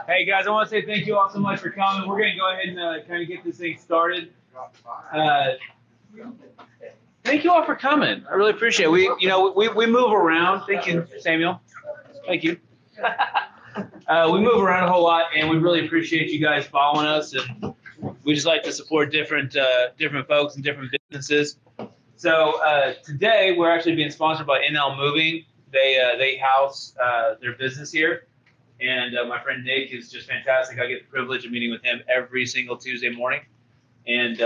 Hey guys, I want to say thank you all so much for coming. We're going to go ahead and kind of get this thing started. Thank you all for coming. I really appreciate it. We move around. Thank you, Samuel. Thank you. We move around a whole lot, and we really appreciate you guys following us. And we just like to support different folks and different businesses. So today we're actually being sponsored by NL Moving. They house their business here. And my friend Nick is just fantastic. I get the privilege of meeting with him every single Tuesday morning. And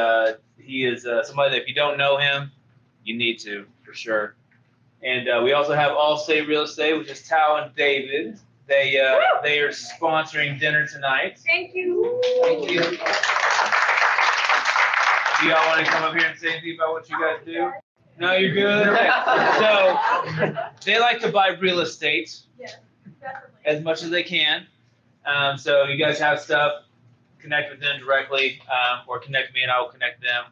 he is somebody that if you don't know him, you need to, for sure. And we also have Allstate Real Estate, which is Tao and David. They are sponsoring dinner tonight. Thank you. Thank you. Do y'all want to come up here and say anything about what you guys do? No, you're good? Okay. So they like to buy real estate. Yes. Definitely. As much as they can. So you guys have stuff, connect with them directly, or connect with me and I will connect them.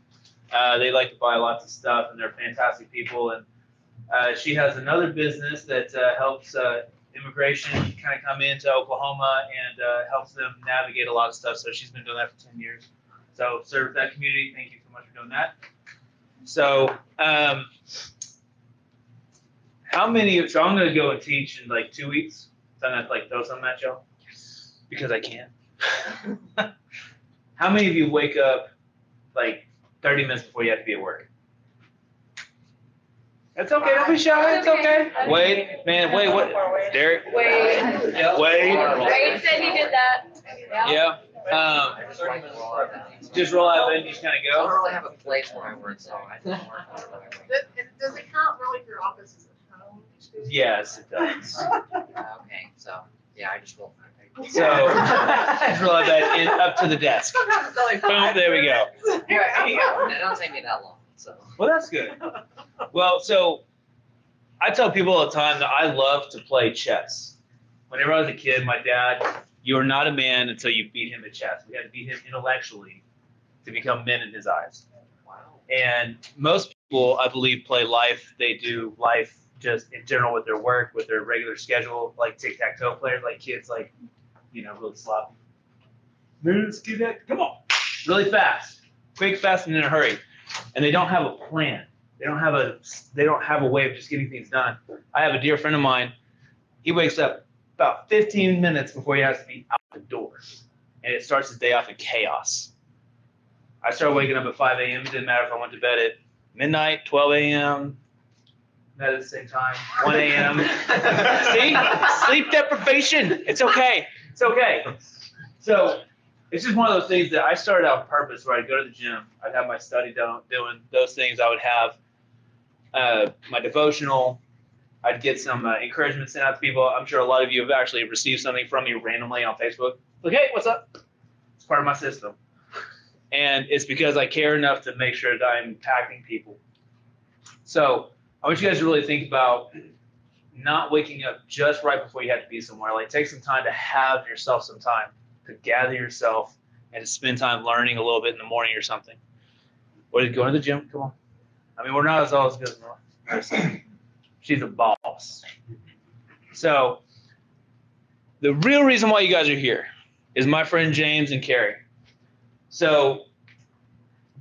They like to buy lots of stuff and they're fantastic people. And she has another business that helps immigration kind of come into Oklahoma and helps them navigate a lot of stuff. So she's been doing that for 10 years. So serve that community. Thank you so much for doing that. So how many, so I'm going to go and teach in like 2 weeks. So I'm going to like throw something at y'all? Yes. Because I can. How many of you wake up like 30 minutes before you have to be at work? It's okay, don't be shy, it's okay. Wade, man, Wade, what? Derek? Wade. Wade? Wade said he did that. Yeah. Just roll out of bed and just kind of I don't go. really have a place where I work, so I don't work on it. Does it count really if your office is at home? Yes, it does. Okay, so, yeah, I just roll. So, just roll out of bed and up to the desk. Boom, there we go. It don't take me that long, so. Well, that's good. Well, so I tell people all the time that I love to play chess. Whenever I was a kid, my dad, you are not a man until you beat him at chess. We had to beat him intellectually to become men in his eyes. Wow. And most people, I believe, play life. They do life just in general with their work, with their regular schedule, like tic-tac-toe players, like kids, like, really sloppy. Let's get that. Come on. Really fast. Quick, fast, and in a hurry. And they don't have a plan. They don't have a way of just getting things done. I have a dear friend of mine. He wakes up about 15 minutes before he has to be out the door. And it starts his day off in chaos. I started waking up at 5 a.m. It didn't matter if I went to bed at midnight, 12 a.m., not at the same time, 1 a.m. See? Sleep deprivation. It's okay. It's okay. So it's just one of those things that I started out on purpose where I'd go to the gym. I'd have my study doing those things. I would have my devotional. I'd get some encouragement sent out to people. I'm sure a lot of you have actually received something from me randomly on Facebook. Like, hey, what's up? It's part of my system. And it's because I care enough to make sure that I'm impacting people. So I want you guys to really think about not waking up just right before you have to be somewhere. Like, take some time to have yourself some time to gather yourself and to spend time learning a little bit in the morning or something. Or to go to the gym. Come on. I mean, we're not as all as good as Nora. She's a boss. So the real reason why you guys are here is my friend James and Carrie. So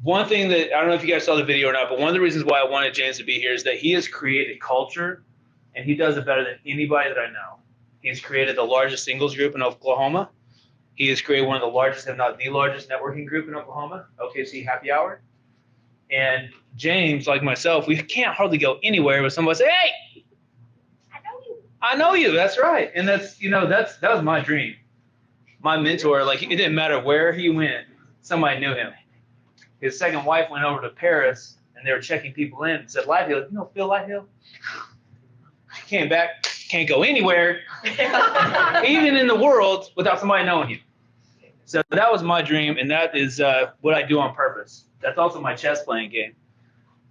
one thing that, I don't know if you guys saw the video or not, but one of the reasons why I wanted James to be here is that he has created culture, and he does it better than anybody that I know. He's created the largest singles group in Oklahoma. He has created one of the largest, if not the largest, networking group in Oklahoma, OKC Happy Hour. And James, like myself, we can't hardly go anywhere with somebody say, hey, I know you. That's right. And that was my dream. My mentor, like, it didn't matter where he went, somebody knew him. His second wife went over to Paris, and they were checking people in and said, Lighthill, you know Phil Lighthill? Came back, can't go anywhere, even in the world, without somebody knowing you. So that was my dream, and that is what I do on purpose. That's also my chess playing game.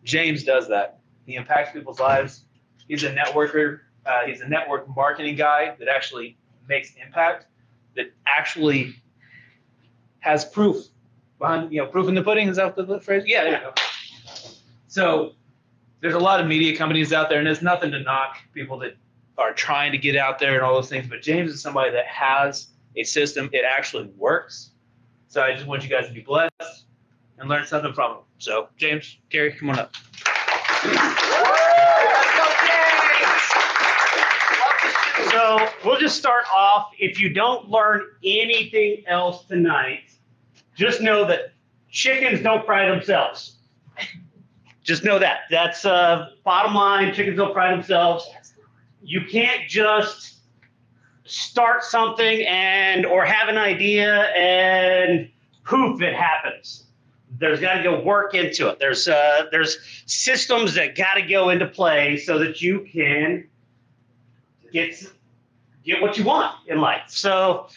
James does that. He impacts people's lives. He's a networker. He's a network marketing guy that actually makes impact, that actually has proof behind, proof in the pudding. Is that the phrase? Yeah, there you go. So there's a lot of media companies out there, and there's nothing to knock people that are trying to get out there and all those things. But James is somebody that has a system. It actually works. So I just want you guys to be blessed and learn something from them. So James, Gary, come on up. So we'll just start off. If you don't learn anything else tonight, just know that chickens don't fry themselves. Just know that. That's bottom line. Chickens don't fry themselves. You can't just start something or have an idea and poof, it happens. There's got to go work into it. There's systems that got to go into play so that you can get what you want in life. So,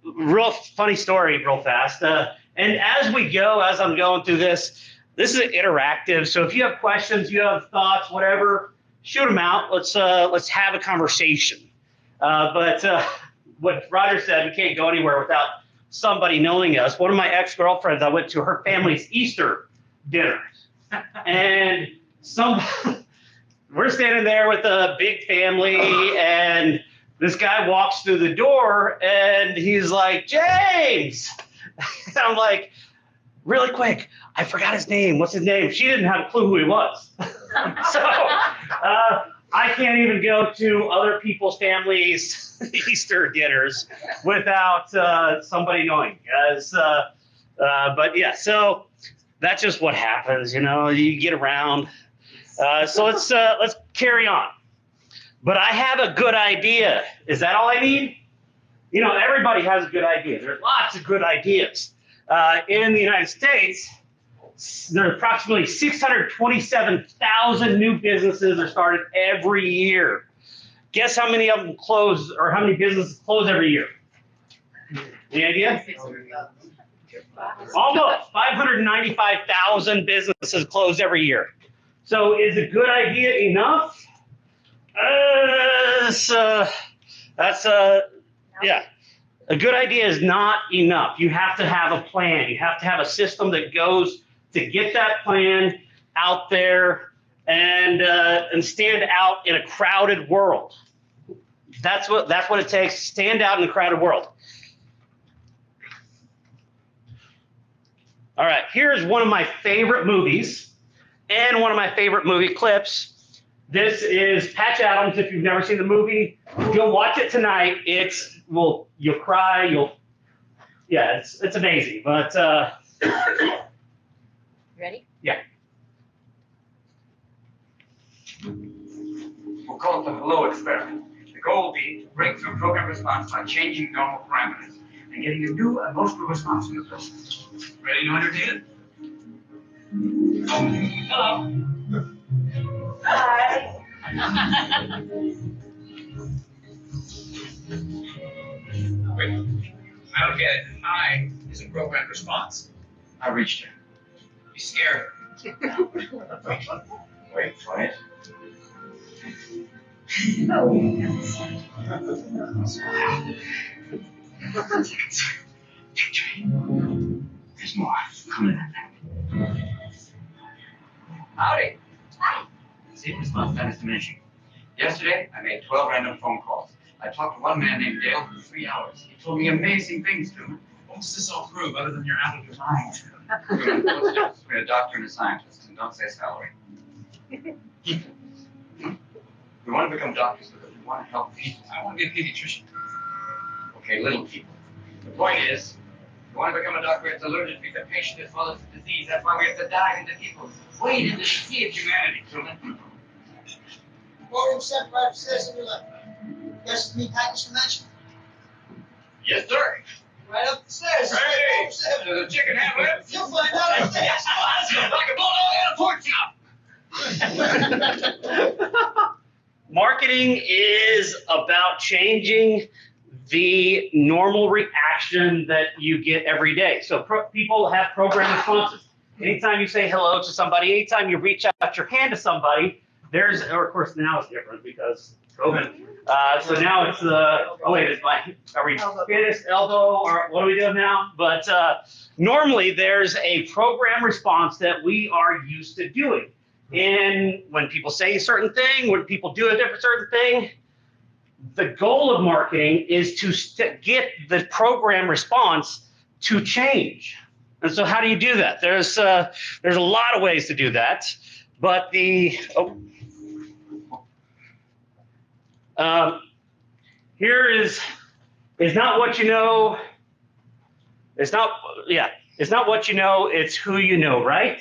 real funny story, real fast. And as I'm going through this is interactive. So if you have questions, you have thoughts, whatever, shoot them out. Let's have a conversation. But what Roger said, we can't go anywhere without somebody knowing us. One of my ex-girlfriends, I went to her family's Easter dinner, and we're standing there with a big family, and this guy walks through the door, and he's like, James! And I'm like, really quick, I forgot his name. What's his name? She didn't have a clue who he was. So I can't even go to other people's families' Easter dinners without somebody knowing. But yeah, so that's just what happens, you get around. So let's carry on. But I have a good idea. Is that all I need? Everybody has a good idea. There's lots of good ideas. In the United States, there are approximately 627,000 new businesses are started every year. Guess how many of them close, or how many businesses close every year? Any idea? Almost 595,000 businesses close every year. So is a good idea enough? Yeah. A good idea is not enough. You have to have a plan. You have to have a system that goes to get that plan out there and stand out in a crowded world. That's what it takes. Stand out in a crowded world. All right, here's one of my favorite movies and one of my favorite movie clips. This is Patch Adams. If you've never seen the movie, you'll watch it tonight. You'll cry. It's amazing. But Ready? Yeah. We'll call it the Hello experiment. The goal will be to break through program response by changing normal parameters and getting a new emotional response from the person. Ready to entertain it? Hello. Hi. Wait, I don't get it. Hi is a programmed response. I reached her. You scared her. Wait for it. There's more coming at that. Howdy. Hi. See, response time is diminishing. Yesterday, I made 12 random phone calls. I talked to one man named Dale for 3 hours. He told me amazing things, Truman. What does this all prove other than you're out of your mind? Truman, what's the difference between a doctor and a scientist? And don't say salary. We want to become doctors because we want to help people. I want to be a pediatrician. Okay, little people. The point is, we want to become a doctor, it's allergic to treat the patient as well as the disease. That's why we have to dive into people. Wade into the sea of humanity, Truman. Forum 7 right upstairs on your left. Yes, me package convention. Yes, sir. Right up the stairs. Hey, Forum 7. there's a chicken have it. You'll find out upstairs. Yes, come on, let's go. Like a bulldog and a pork chop. Marketing is about changing the normal reaction that you get every day. So people have program responses. Anytime you say hello to somebody, anytime you reach out your hand to somebody, or of course now it's different because COVID. So now it's are we fist, elbow, or what are we doing now? But normally there's a program response that we are used to doing. And when people say a certain thing, when people do a different certain thing, the goal of marketing is to get the program response to change. And so how do you do that? There's a lot of ways to do that, but here is not what you know. It's not what you know, it's who you know, right?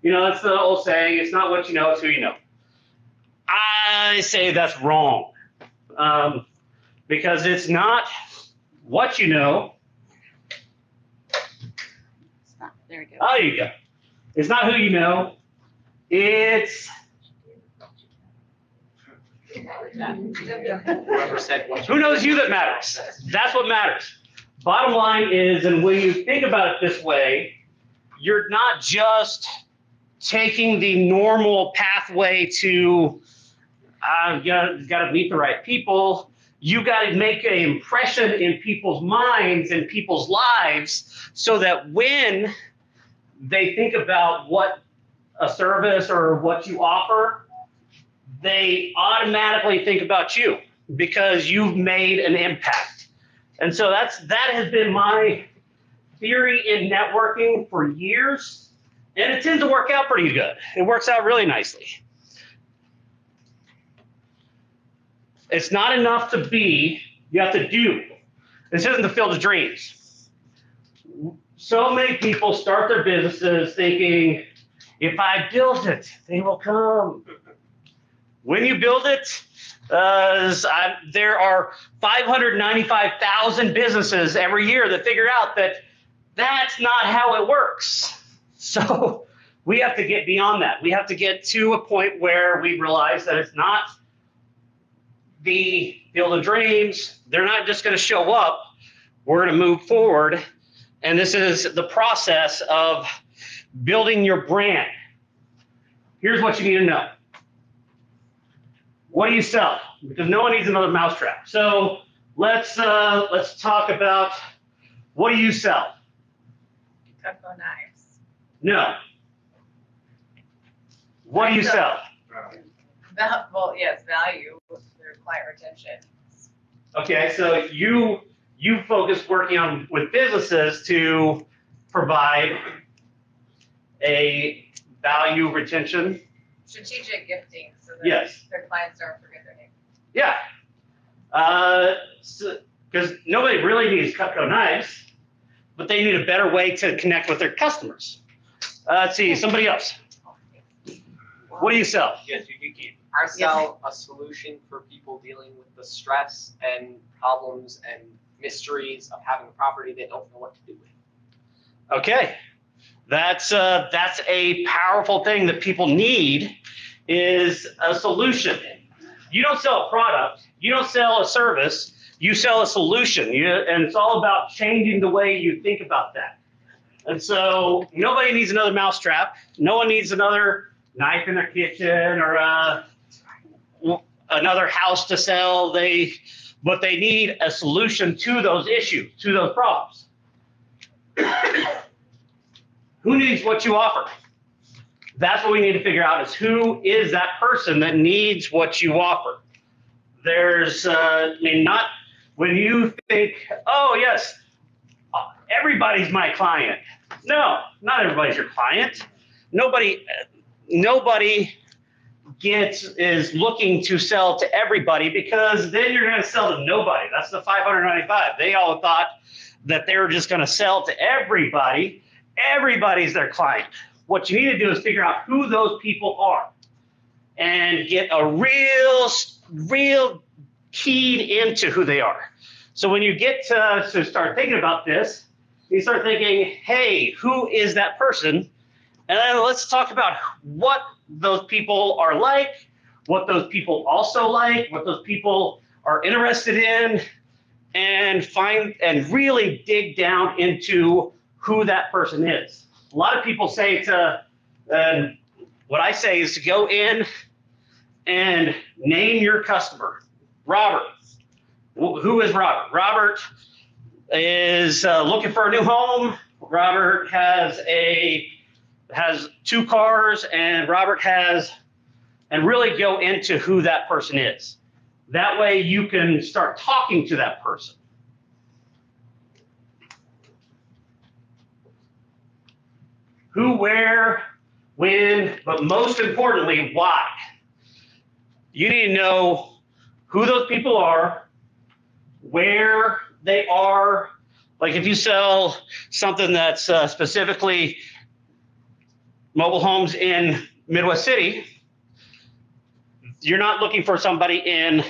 You know, that's the old saying, it's not what you know, it's who you know. I say that's wrong, because it's not what you know. There we go. Oh, there you go. It's not who you know, it's Whoever said what who knows you that matters. That's what matters. Bottom line is, and when you think about it this way, you're not just taking the normal pathway to, you got to meet the right people. You got to make an impression in people's minds and people's lives so that when they think about what a service or what you offer, they automatically think about you because you've made an impact. And so that has been my theory in networking for years, and it tends to work out pretty good. It works out really nicely. It's not enough to be, you have to do. This isn't the field of dreams. So many people start their businesses thinking, if I build it, they will come. When you build it, there are 595,000 businesses every year that figure out that that's not how it works. So we have to get beyond that. We have to get to a point where we realize that it's not the field of dreams. They're not just going to show up. We're going to move forward. And this is the process of building your brand. Here's what you need to know. What do you sell? Because no one needs another mousetrap. So let's talk about, what do you sell? Cutco knives. No. What do you sell? Well, yes, value, their client retention. Okay, so you focus working with businesses to provide a value retention. Strategic gifting, so that Yes. their clients don't forget their name. Yeah. Because nobody really needs Cutco knives, but they need a better way to connect with their customers. Let's see, somebody else. What do you sell? Yes, you can. I sell a solution for people dealing with the stress and problems and mysteries of having a property they don't know what to do with. Okay. That's a powerful thing that people need, is a solution. You don't sell a product, you don't sell a service, you sell a solution. And it's all about changing the way you think about that. And so nobody needs another mousetrap. No one needs another knife in their kitchen or another house to sell. But they need a solution to those issues, to those problems. Who needs what you offer? That's what we need to figure out, is who is that person that needs what you offer. There's, not when you think, oh yes, everybody's my client. No, not everybody's your client. Nobody is looking to sell to everybody, because then you're going to sell to nobody. That's the 595. They all thought that they were just going to sell to everybody. Everybody's their client. What you need to do is figure out who those people are and get a real keyed into who they are. So when you get to start thinking about this, you start thinking, hey, who is that person? And then let's talk about what those people are like, what those people also like, what those people are interested in, and really dig down into who that person is. A lot of people say what I say is to go in and name your customer. Robert. Who is Robert? Robert is looking for a new home. Robert has 2 cars, and really go into who that person is. That way you can start talking to that person. Who, where, when, but most importantly, why. You need to know who those people are, where they are. Like if you sell something that's specifically mobile homes in Midwest City, you're not looking for somebody in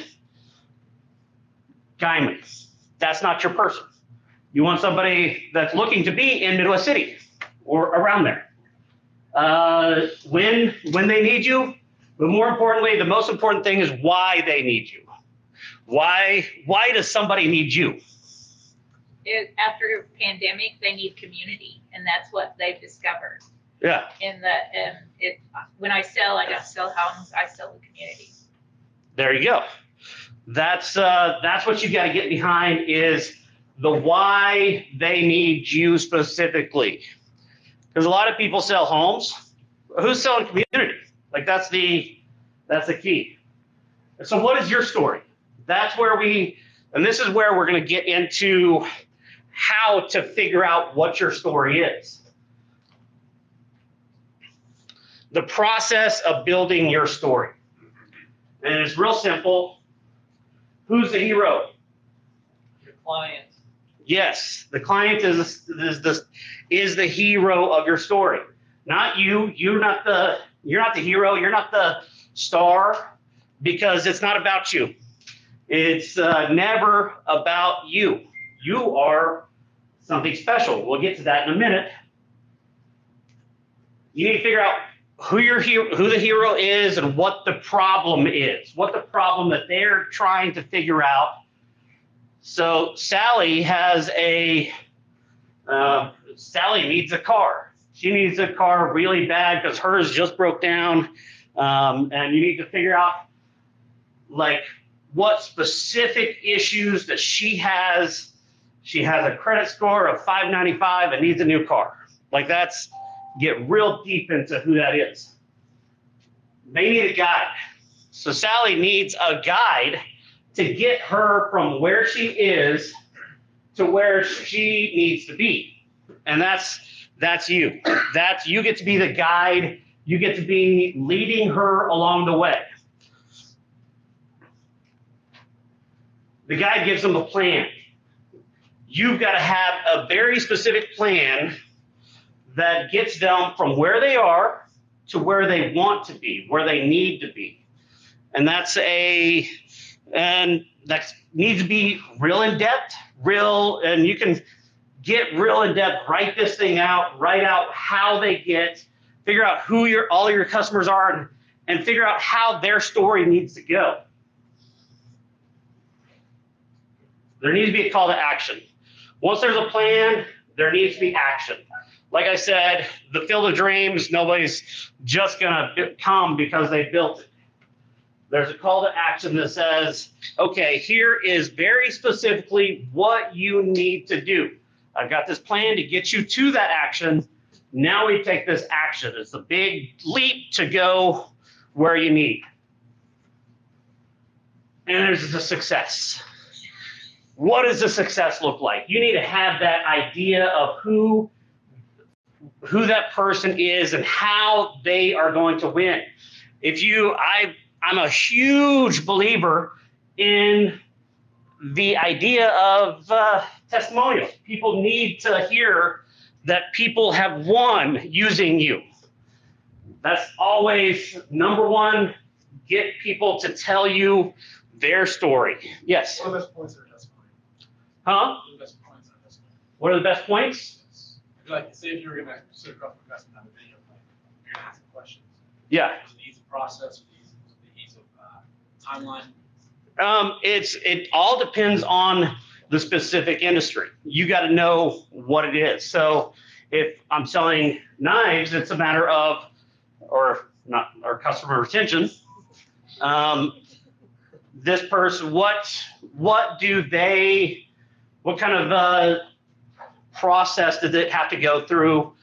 Guyman. That's not your person. You want somebody that's looking to be in Midwest City or around there. When they need you, but more importantly, the most important thing is why they need you. Why does somebody need you? After pandemic, they need community, and that's what they've discovered. Yeah. When I don't sell homes, I sell the community. There you go. That's what you got to get behind is the why they need you specifically. Because a lot of people sell homes. Who's selling community? Like that's the key. So what is your story? That's where and this is where we're going to get into how to figure out what your story is. The process of building your story. And it's real simple. Who's the hero? Your client. Yes, the client is the hero of your story. Not you. You're not the hero. You're not the star, because it's not about you. It's never about you. You are something special. We'll get to that in a minute. You need to figure out who the hero is and what the problem is, what the problem that they're trying to figure out. So Sally has Sally needs a car. She needs a car really bad because hers just broke down. And you need to figure out like what specific issues that she has. She has a credit score of 595 and needs a new car. Like get real deep into who that is. They need a guide. So Sally needs a guide to get her from where she is to where she needs to be. And that's you. You get to be the guide. You get to be leading her along the way. The guide gives them a plan. You've got to have a very specific plan that gets them from where they are to where they want to be, where they need to be. And that needs to be real in depth, and you can get real in depth, write this thing out, write out how they figure out who all your customers are, and figure out how their story needs to go. There needs to be a call to action. Once there's a plan, there needs to be action. Like I said, the Field of Dreams, nobody's just gonna come because they built it. There's a call to action that says, okay, here is very specifically what you need to do. I've got this plan to get you to that action. Now we take this action. It's a big leap to go where you need. And there's the success. What does the success look like? You need to have that idea of who that person is and how they are going to win. I'm a huge believer in the idea of testimonials. People need to hear that people have won using you. That's always number one. Get people to tell you their story. Yes? What are the best points of a testimony? Huh? What are the best points of a testimony? What are the best points? Like, say if you were going to sit across from a customer and have a video plan, you're going to ask them questions. Yeah. Is it easy process, the ease of timeline? It all depends on the specific industry. You got to know what it is. So if I'm selling knives, it's a matter of, or customer retention. This person, what kind of process did it have to go through?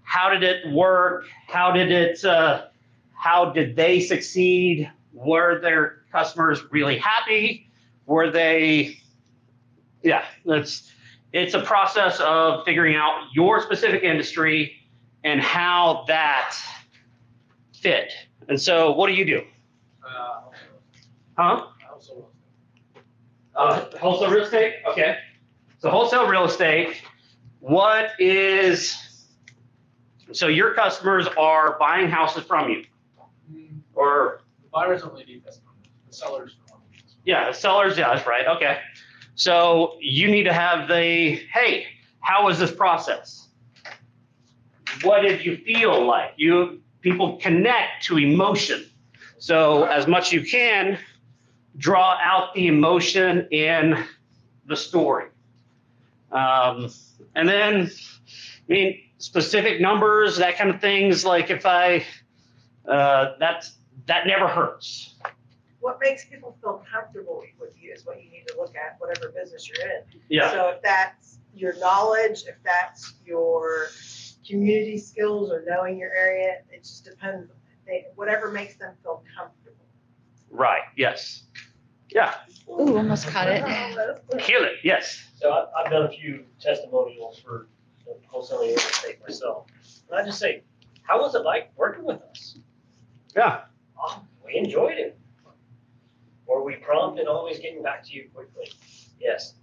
How did it work? How did they succeed? What are their customers really happy? Were they, yeah, it's a process of figuring out your specific industry and how that fit. And so what do you do? Huh? Wholesale real estate? Okay. So wholesale real estate, so your customers are buying houses from you? Or? The buyers only need testimony, the sellers don't want to. Yeah, the sellers, yeah, that's right, okay. So you need to have hey, how was this process? What did you feel like? People connect to emotion. So as much as you can, draw out the emotion in the story. And then, specific numbers, that kind of things, like if that never hurts. What makes people feel comfortable with you is what you need to look at, whatever business you're in. Yeah. So if that's your knowledge, if that's your community skills or knowing your area, it just depends. Whatever makes them feel comfortable. Right, yes. Yeah, Ooh, almost caught it. kill it, yes. So I've done a few testimonials for wholesaling real estate myself. And I just say, how was it like working with us? Yeah. Oh, we enjoyed it. Were we prompt and always getting back to you quickly? Yes.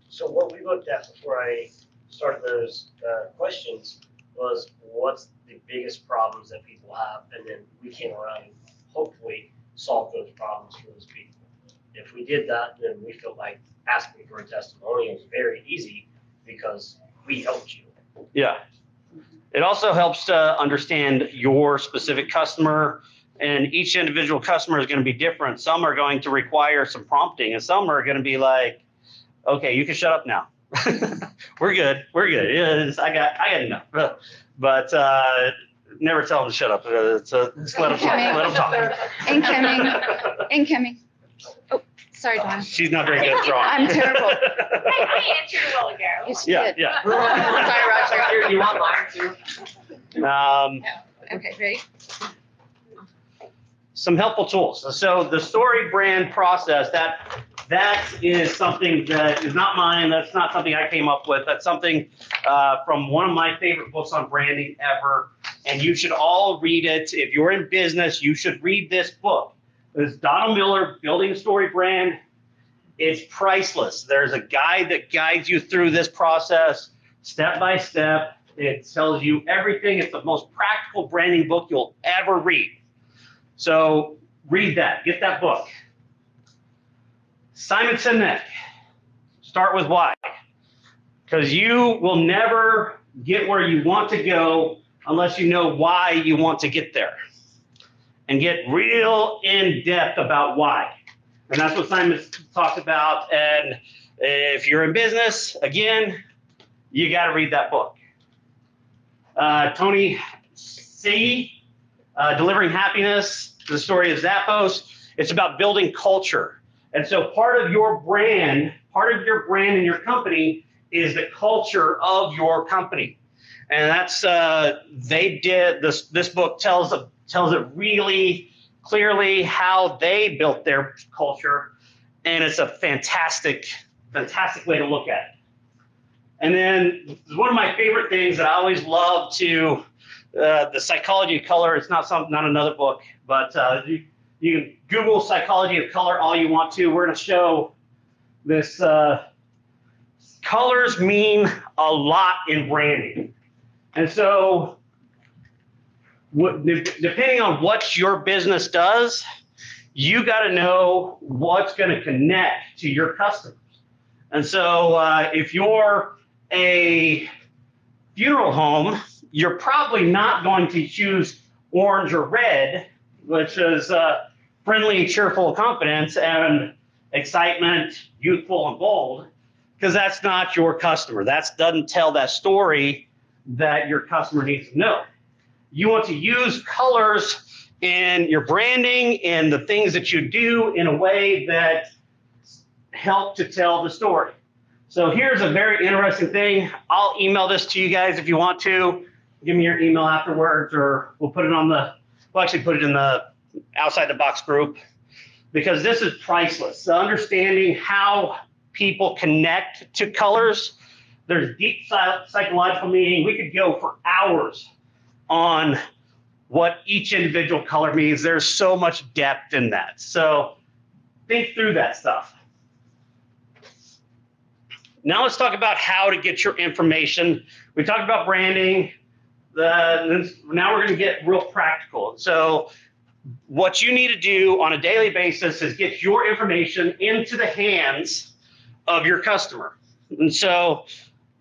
So what we looked at before I started those questions was what's the biggest problems that people have, and then we came around and hopefully solved those problems for those people. If we did that, then we felt like asking for a testimonial is very easy because we helped you. Yeah. It also helps to understand your specific customer, and each individual customer is going to be different. Some are going to require some prompting, and some are going to be like, okay, you can shut up now. We're good. I got enough. But never tell them to shut up. Just let them talk. Incoming. Oh, sorry, Donna. She's not very good at drawing. I'm terrible. I answered a while ago. Yes, she Yeah, did. yeah. Sorry, Roger. Here, you want mine too? Okay, ready? Some helpful tools. So the story brand process, that is something that is not mine. That's not something I came up with. That's something from one of my favorite books on branding ever. And you should all read it. If you're in business, you should read this book. It's Donald Miller, Building a Story Brand. It's priceless. There's a guide that guides you through this process step by step. It tells you everything. It's the most practical branding book you'll ever read. So read that. Get that book. Simon Sinek. Start with why. Because you will never get where you want to go unless you know why you want to get there. And get real in depth about why. And that's what Simon talks about. And if you're in business, again, you got to read that book. Tony C. Delivering Happiness, the story of Zappos. It's about building culture. And so part of your brand and your company is the culture of your company. And that's, they did, this book tells it really clearly how they built their culture. And it's a fantastic way to look at it. And then one of my favorite things that I always love to, the Psychology of Color. It's not another book, but you can Google Psychology of Color all you want to. We're going to show this. Colors mean a lot in branding. And so depending on what your business does, you got to know what's going to connect to your customers. And so if you're a funeral home, you're probably not going to choose orange or red, which is friendly, cheerful, confidence, and excitement, youthful, and bold, because that's not your customer. That doesn't tell that story that your customer needs to know. You want to use colors in your branding and the things that you do in a way that help to tell the story. So here's a very interesting thing. I'll email this to you guys if you want to. Give me your email afterwards, or we'll actually put it in the Outside the Box group. because this is priceless. So understanding how people connect to colors. There's deep psychological meaning. We could go for hours on what each individual color means. There's so much depth in that. So think through that stuff. Now let's talk about how to get your information. We talked about branding. Now we're going to get real practical. So what you need to do on a daily basis is get your information into the hands of your customer. And so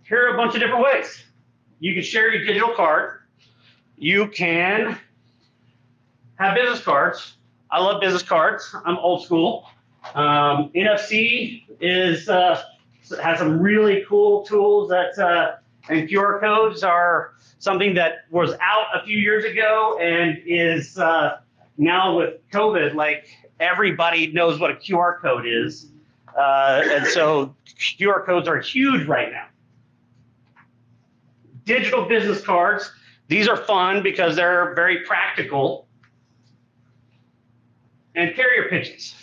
here are a bunch of different ways. You can share your digital card. You can have business cards. I love business cards. I'm old school. NFC has some really cool tools that, and QR codes are something that was out a few years ago and is now with COVID, like everybody knows what a QR code is. And so QR codes are huge right now. Digital business cards, these are fun because they're very practical. And carrier pigeons.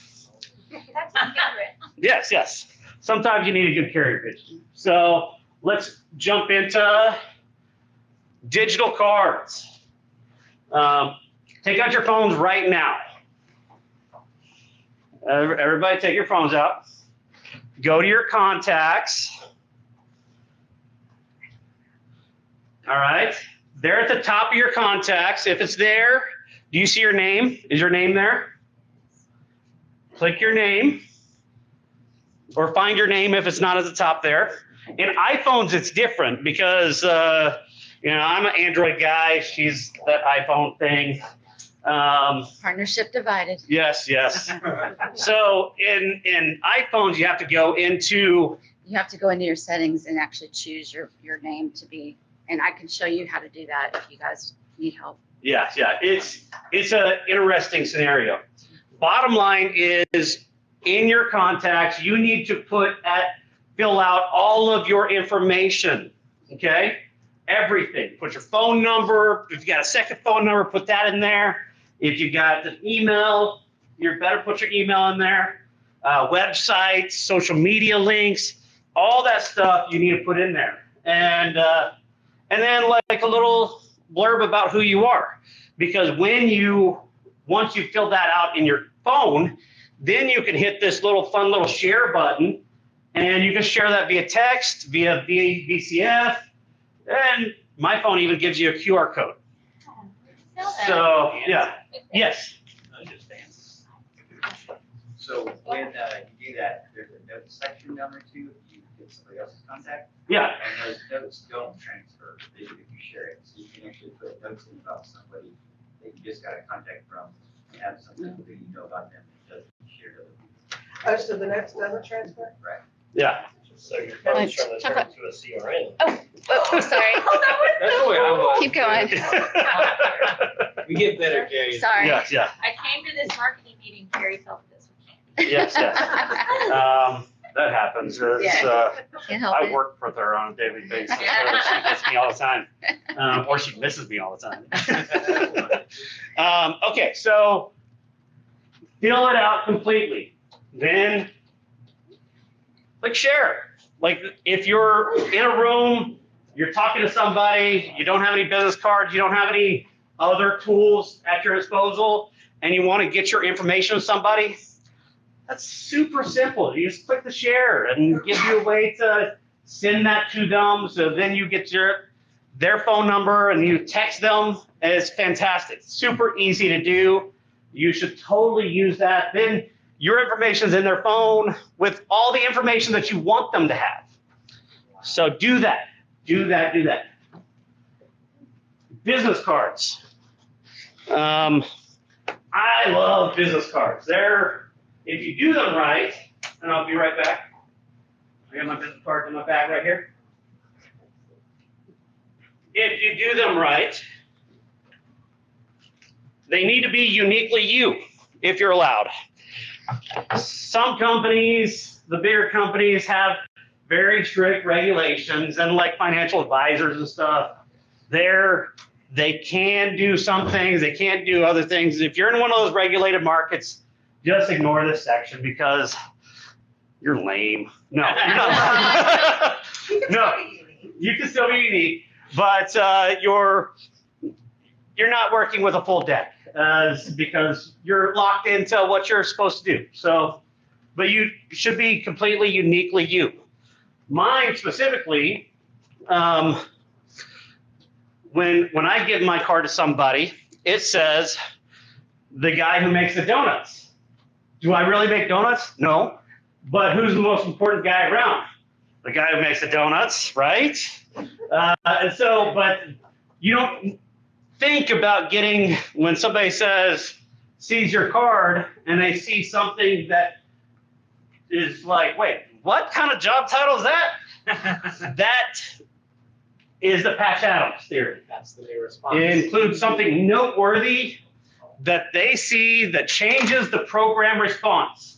That's my favorite. Yes, yes. Sometimes you need a good carrier pigeon. So let's jump into digital cards. Take out your phones right now. Everybody take your phones out. Go to your contacts. All right. There at the top of your contacts, if it's there, do you see your name? Is your name there? Click your name. Or find your name if it's not at the top there. In iPhones, it's different because, I'm an Android guy. She's that iPhone thing. Partnership divided. Yes, yes. So in iPhones, you have to go into. You have to go into your settings and actually choose your name to be, and I can show you how to do that if you guys need help. Yeah, yeah. It's an interesting scenario. Bottom line is, in your contacts, you need to fill out all of your information, okay? Everything. Put your phone number. If you got a second phone number, put that in there. If you got an email, you better put your email in there. Websites, social media links, all that stuff you need to put in there. And then like a little blurb about who you are. Because once you fill that out in your phone, then you can hit this fun little share button, and you can share that via text, via VCF, and my phone even gives you a QR code. So, yeah. Yes. So when you do that, there's a notes section down there too, if you get somebody else's contact. Yeah. And those notes don't transfer if you share it. So you can actually put notes in about somebody that you just got a contact from and have something that you know about them that doesn't share to other people. Oh, so the notes doesn't transfer? Right. Yeah. So you're probably trying to turn it to a CRM. Oh, sorry. That's the way I was. Keep going. We get better, Gary. Sorry. Yes, yeah. I came to this marketing meeting, Carrie felt this with Candy. Yes, yes. That happens. Can't help I it. work with her on a daily basis. So she gets me all the time. Or she misses me all the time. Okay, so fill it out completely. Then click share. Like if you're in a room, you're talking to somebody, you don't have any business cards, you don't have any other tools at your disposal, and you want to get your information to somebody, that's super simple. You just click the share and give you a way to send that to them. So then you get their phone number and you text them. And it's fantastic. Super easy to do. You should totally use that. Then your information's in their phone with all the information that you want them to have. So do that. Do that. Do that. Business cards. I love business cards. If you do them right, and I'll be right back. I got my business cards in my bag right here. If you do them right, they need to be uniquely you, if you're allowed. Some companies, the bigger companies, have very strict regulations, and like financial advisors and stuff, they can do some things, they can't do other things. If you're in one of those regulated markets, just ignore this section because you're lame. No, you're not. No, you can still be unique, but you're not working with a full deck because you're locked into what you're supposed to do. So, but you should be completely uniquely you. Mine specifically, when I give my card to somebody, it says the guy who makes the donuts. Do I really make donuts? No. But who's the most important guy around? The guy who makes the donuts, right? And so, but you don't think about getting, when somebody sees your card and they see something that is like, wait, what kind of job title is that? That is the Patch Adams theory. That's the new response. It includes something noteworthy that they see that changes the program response.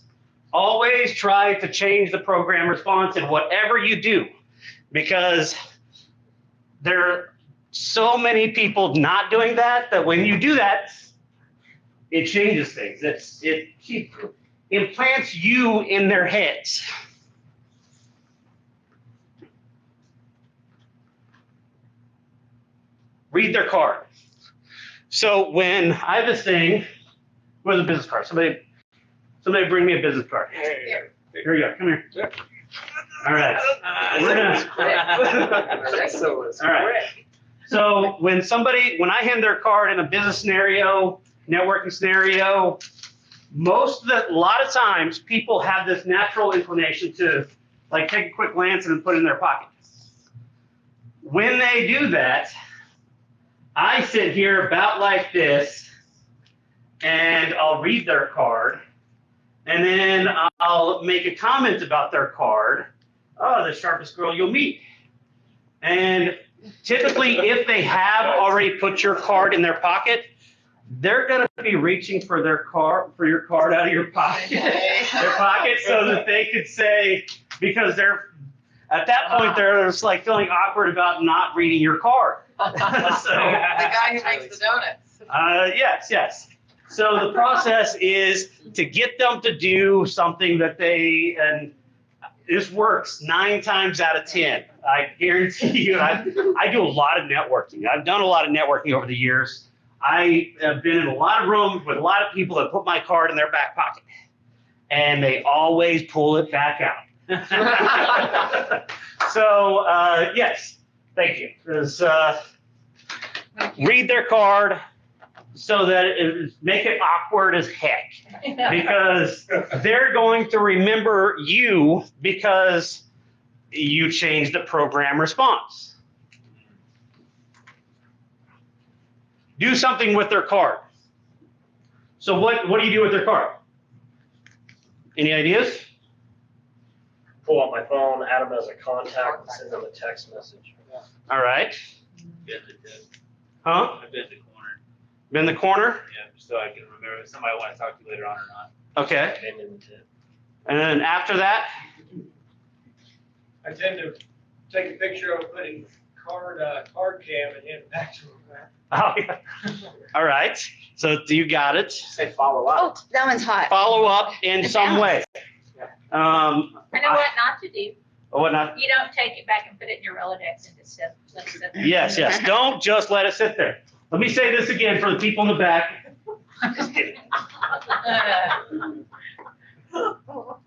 Always try to change the program response in whatever you do, because there are so many people not doing that when you do that, it changes things. It implants you in their heads. Read their card. So when I have this thing, where's the business card? Somebody bring me a business card. Here. Here we go. Come here. All right. We're gonna. All right. So when I hand their card in a business scenario, networking scenario, a lot of times people have this natural inclination to like take a quick glance and put it in their pocket. When they do that, I sit here about like this, and I'll read their card, and then I'll make a comment about their card. Oh, the sharpest girl you'll meet. And typically, if they have already put your card in their pocket, they're going to be reaching for your card out of your pocket, so that they could say, because at that point they're just like feeling awkward about not reading your card. The guy who makes the donuts. Yes. So the process is to get them to do something that and this works 9 times out of 10. I guarantee you, I do a lot of networking. I've done a lot of networking over the years. I have been in a lot of rooms with a lot of people that put my card in their back pocket, and they always pull it back out. So, yes, thank you. Read their card so that make it awkward as heck, because they're going to remember you because you changed the program response. Do something with their card. So what do you do with their card? Any ideas? Pull out my phone, add them as a contact, and send them a text message. All right. Bend the tip. Huh? I bend the corner. Bend the corner? Yeah, so I can remember if somebody I want to talk to later on or not. Okay. Bend in the tip. And then after that? I tend to take a picture of putting card cam and hand it back to them. Oh, yeah. All right. So you got it. Say follow up. Oh, that one's hot. Follow up in some way. I know what not to do. What not? You don't take it back and put it in your Rolodex and just let it sit there. Yes. Don't just let it sit there. Let me say this again for the people in the back. Just kidding. Oh,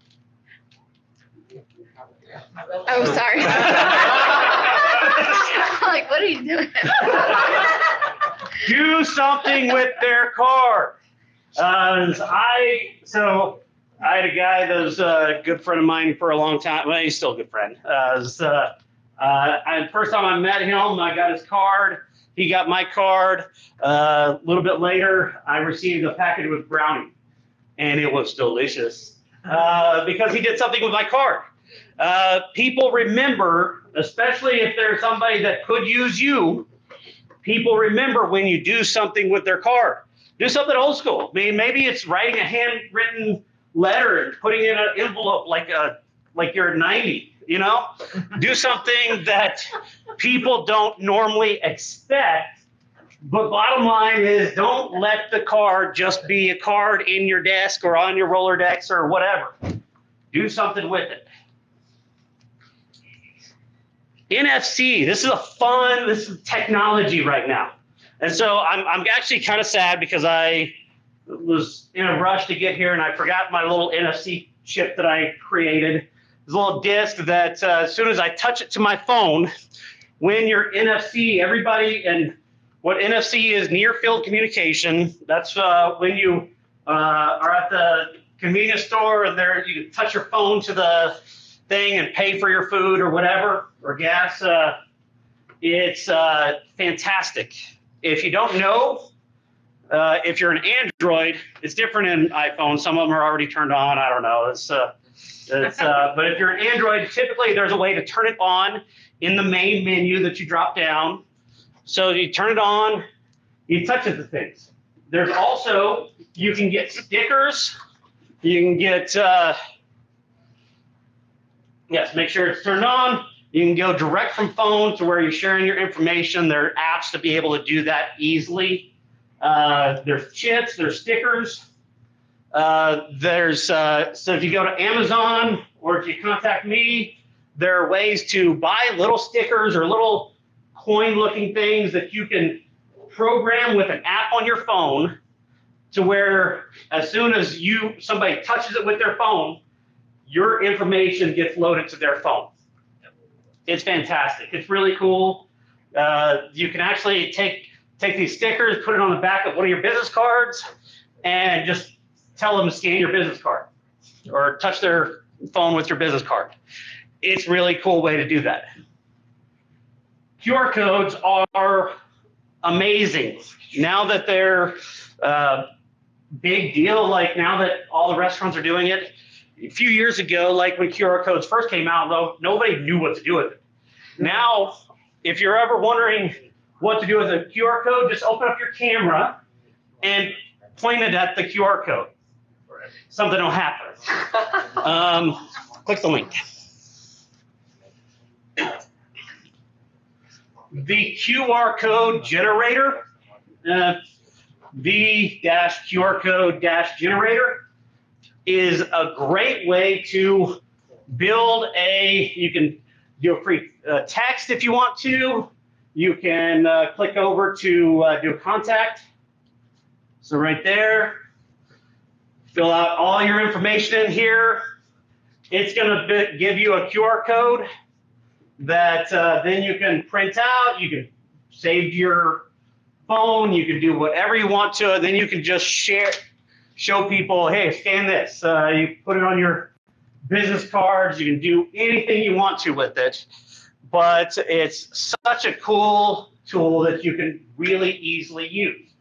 sorry. I'm like, what are you doing? Do something with their card. I had a guy that was a good friend of mine for a long time. Well, he's still a good friend. First time I met him, I got his card. He got my card. A little bit later, I received a package with brownie, and it was delicious because he did something with my card. People remember, especially if there's somebody that could use you, people remember when you do something with their card. Do something old school. I mean, maybe it's writing a handwritten letter and putting it in an envelope like you're 90, you know? Do something that people don't normally expect But bottom line is, don't let the card just be a card in your desk or on your Rolodex or whatever. Do something with it. NFC, this is technology right now. And so I'm actually kind of sad because I was in a rush to get here and I forgot my little NFC chip that I created. This little disc that as soon as I touch it to my phone, when you're NFC, everybody, and what NFC is, near field communication. That's when you are at the convenience store and there you can touch your phone to the thing and pay for your food or whatever, or gas. It's fantastic. If you don't know, if you're an Android, it's different in iPhone. Some of them are already turned on. I don't know. But if you're an Android, typically there's a way to turn it on in the main menu that you drop down. So you turn it on, you touch it to things. There's also, you can get stickers. You can get, yes, make sure it's turned on. You can go direct from phone to where you're sharing your information. There are apps to be able to do that easily. There's chips, there's stickers. So if you go to Amazon or if you contact me, there are ways to buy little stickers or little coin-looking things that you can program with an app on your phone to where as soon as somebody touches it with their phone, your information gets loaded to their phone. It's fantastic. It's really cool. You can actually take these stickers, put it on the back of one of your business cards, and just tell them to scan your business card or touch their phone with your business card. It's a really cool way to do that. QR codes are amazing. Now that they're big deal, like now that all the restaurants are doing it. A few years ago, like when QR codes first came out, though, nobody knew what to do with it. Now, if you're ever wondering what to do with a QR code, just open up your camera and point it at the QR code. Something will happen. Click the link. The QR code generator, the-QR code-generator, is a great way to build you can do a free text if you want to. You can click over to do a contact. So right there, fill out all your information in here. It's going to give you a QR code that then you can print out. You can save to your phone. You can do whatever you want to. And then you can just show people, hey, scan this. You put it on your business cards. You can do anything you want to with it. But it's such a cool tool that you can really easily use.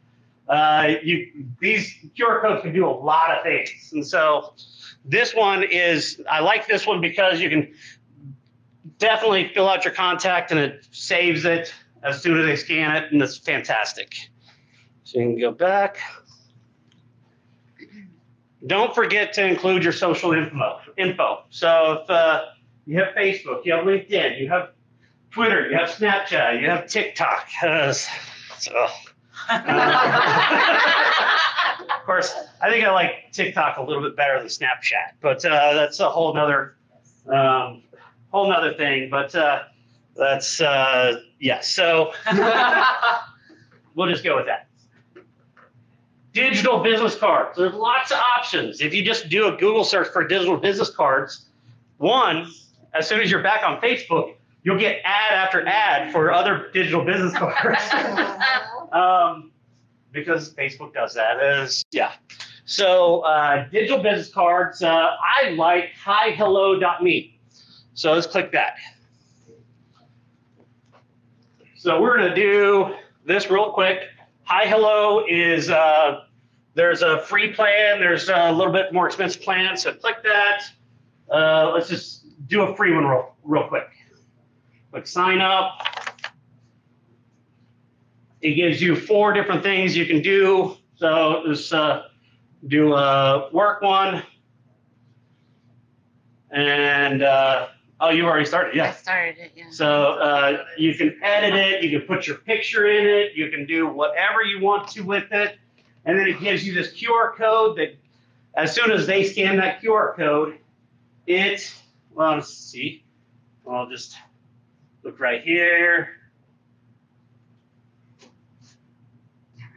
These QR codes can do a lot of things. And so this one I like this one because you can definitely fill out your contact and it saves it as soon as they scan it, and it's fantastic. So you can go back. Don't forget to include your social info. So if you have Facebook, you have LinkedIn, you have Twitter, you have Snapchat, you have TikTok. Of course, I think I like TikTok a little bit better than Snapchat, but that's a whole nother thing. But that's yeah. So we'll just go with that. Digital business cards. There's lots of options. If you just do a Google search for digital business cards, as soon as you're back on Facebook, you'll get ad after ad for other digital business cards. Because Facebook does that. Yeah. So digital business cards, I like hihello.me. So let's click that. So we're going to do this real quick. HiHello is, there's a free plan. There's a little bit more expensive plan. So click that. Let's just do a free one real quick. Click sign up. It gives you 4 different things you can do. So just do a work one and a Oh, you've already started, I yeah. started it, yeah. So you can edit it, you can put your picture in it, you can do whatever you want to with it. And then it gives you this QR code that as soon as they scan that QR code, well, let's see. I'll just look right here.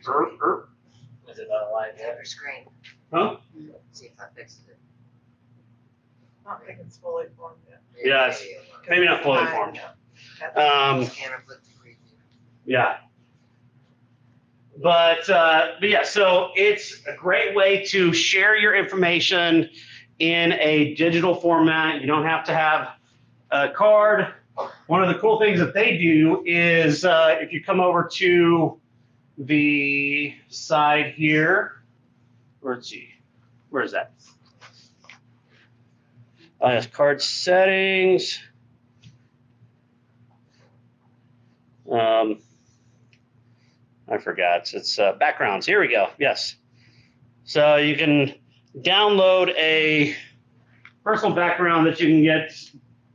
Is it not live yet? Screen. Huh? See if that fixes it. I don't think it's fully formed yet. Yes. Maybe not fully formed. Scan or click to preview. Yeah. But yeah, so it's a great way to share your information in a digital format. You don't have to have a card. One of the cool things that they do is if you come over to the side here, let's see, where is that? Yes, card settings. I forgot. It's backgrounds. Here we go. Yes. So you can download a personal background that you can get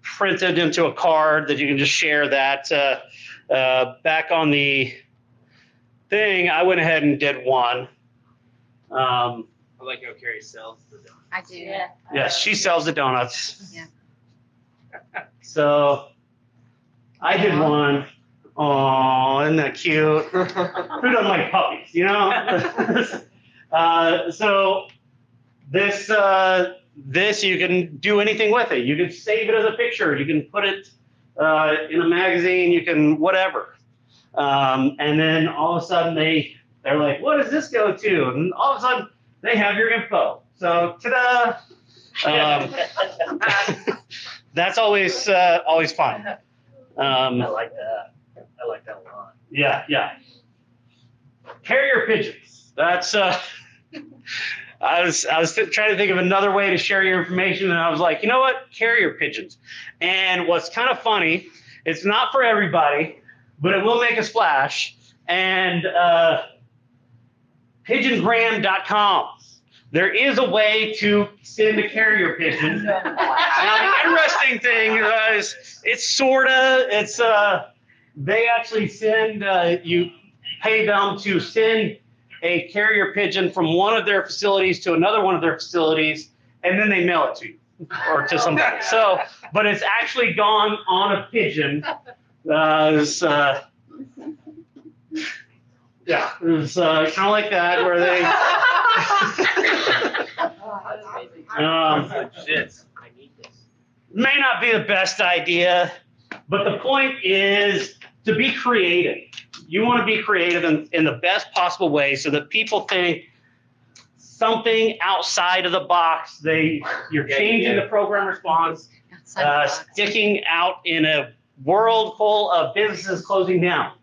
printed into a card that you can just share that. Back on the thing, I went ahead and did one. I like how Carrie sells the donuts. I do. Yeah. Yes, she sells the donuts. Yeah. So I did one. Oh, isn't that cute? Who doesn't like puppies, you know? So this you can do anything with it. You can save it as a picture. You can put it in a magazine. You can whatever. And then all of a sudden they're like, what does this go to? And all of a sudden they have your info. So ta-da! That's always fun. I like that. I like that a lot. Yeah, yeah. Carrier pigeons. That's I was trying to think of another way to share your information, and I was like, you know what? Carrier pigeons. And what's kind of funny, it's not for everybody, but it will make a splash. And pigeongram.com. There is a way to send a carrier pigeon. Now the interesting thing is they actually send you pay them to send a carrier pigeon from one of their facilities to another one of their facilities, and then they mail it to you or to somebody. So, but it's actually gone on a pigeon. Yeah, it was kind of like that where they. Shit. I need this. May not be the best idea, but the point is to be creative. You want to be creative in the best possible way so that people think something outside of the box. You're changing the program response, sticking out in a world full of businesses closing down.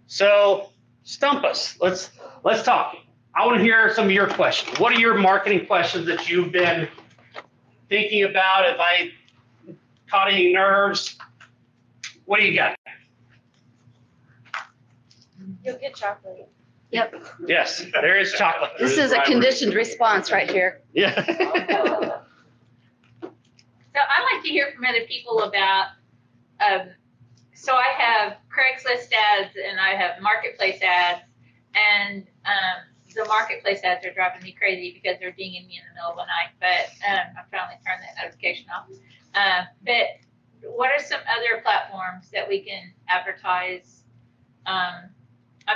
So stump us. Let's talk. I want to hear some of your questions. What are your marketing questions that you've been thinking about? If I caught any nerves, what do you got? You'll get chocolate. Yep. Yes, there is chocolate. This is a conditioned response right here. Yeah. So I like to hear from other people about, so I have Craigslist ads and I have marketplace ads, and the marketplace ads are driving me crazy because they're dinging me in the middle of the night, but I finally turned that notification off. But what are some other platforms that we can advertise? I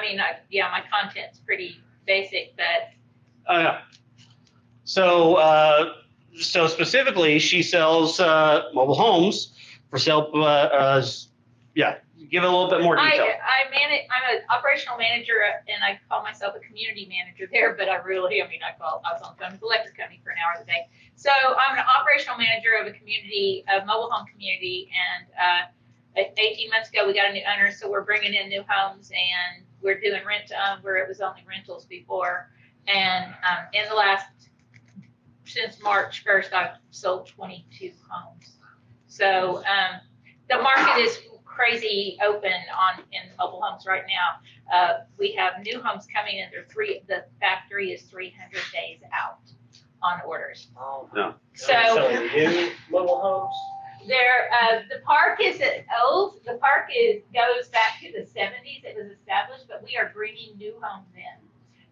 mean, my content's pretty basic, but. So specifically, she sells mobile homes for sale. Give it a little bit more detail. I'm an operational manager, and I call myself a community manager there, but I was on the phone with the electric company for an hour of the day. So I'm an operational manager of a mobile home community, and 18 months ago, we got a new owner, so we're bringing in new homes, and we're doing rent to own where it was only rentals before. And since March 1st, I've sold 22 homes. So the market is crazy open in mobile homes right now. We have new homes coming in. The factory is 300 days out on orders. No. So Selling new mobile homes? there, the park is old. The park goes back to the 70s. It was established, but we are bringing new homes in.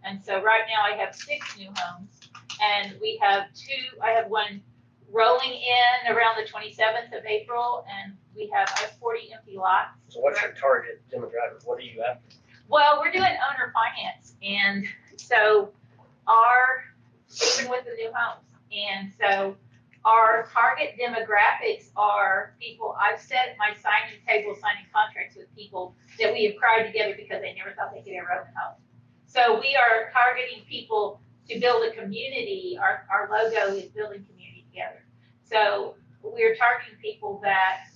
And so right now I have 6 new homes, and we have 2. I have one rolling in around the 27th of April, and I have 40 empty lots. So what's your target demographic? What are you after? Well, we're doing owner finance, and so even with the new homes, and so our target demographics are people. I've set my signing table, signing contracts with people that we have cried together because they never thought they could ever own a home. So we are targeting people to build a community. Our logo is building community together. So we're targeting people that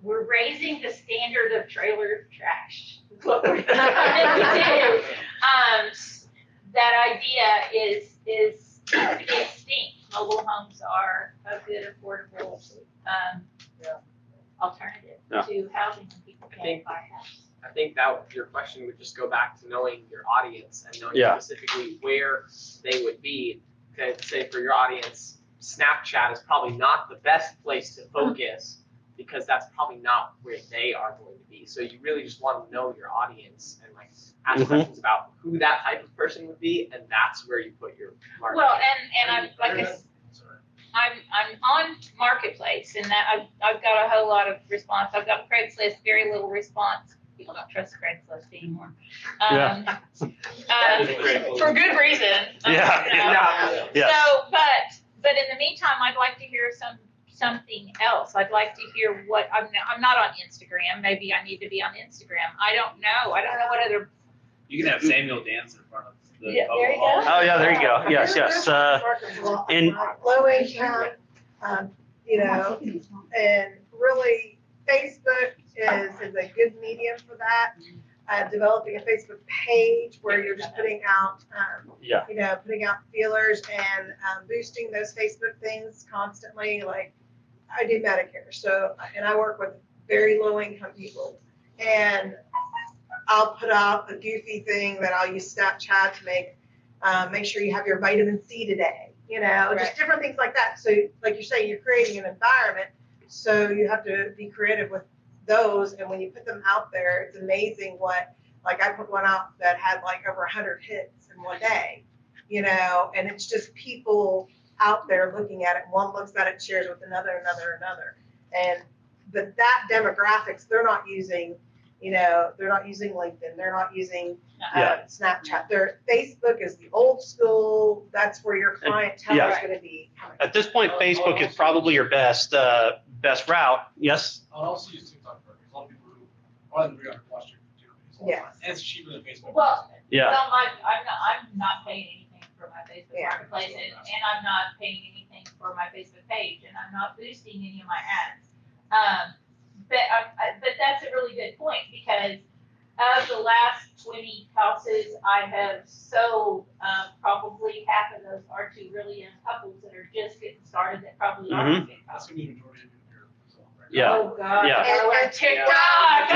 we're raising the standard of trailer trash. What we're trying to do. That idea is to be extinct. Mobile homes are a good, affordable alternative to housing when people can't buy a house. I think that your question would just go back to knowing your audience and knowing specifically where they would be. Say for your audience, Snapchat is probably not the best place to focus because that's probably not where they are going to be. So you really just want to know your audience and like ask questions about who that type of person would be, and that's where you put your marketing. Well, and I'm like I'm on Marketplace, and that I've got a whole lot of response. I've got Craigslist, very little response. People don't trust Craigslist anymore. For good reason. So, but in the meantime, I'd like to hear something else. I'd like to hear what I'm not on Instagram. Maybe I need to be on Instagram. I don't know what other. You can have Samuel dance in front of the. Yeah, there you go. Oh yeah, there you go. Yes. And Low income, and really Facebook is a good medium for that. Developing a Facebook page where you're just putting out, putting out feelers and boosting those Facebook things constantly. Like I do Medicare, and I work with very low income people, and I'll put out a goofy thing that I'll use Snapchat to make sure you have your vitamin C today. Just different things like that. So like you're saying, you're creating an environment, so you have to be creative with those, and when you put them out there, it's amazing I put one out that had like over 100 hits in one day, and it's just people out there looking at it. One looks at it, shares with another, but that demographics, they're not using LinkedIn, they're not using Snapchat. Facebook is the old school. That's where your clientele is going to be. At this point, Facebook is probably your best route. Yes. I'll also use TikTok for a lot of people who are than 300 plus too. Yeah. And it's cheaper than Facebook. Well, I'm not paying anything for my Facebook Marketplace, and I'm not paying anything for my Facebook page, and I'm not boosting any of my ads. But that's a really good point, because of the last 20 houses I have sold, probably half of those are to really young couples that are just getting started that probably aren't big That's houses. gonna be the majority of your Oh God! Yeah. I wear TikTok.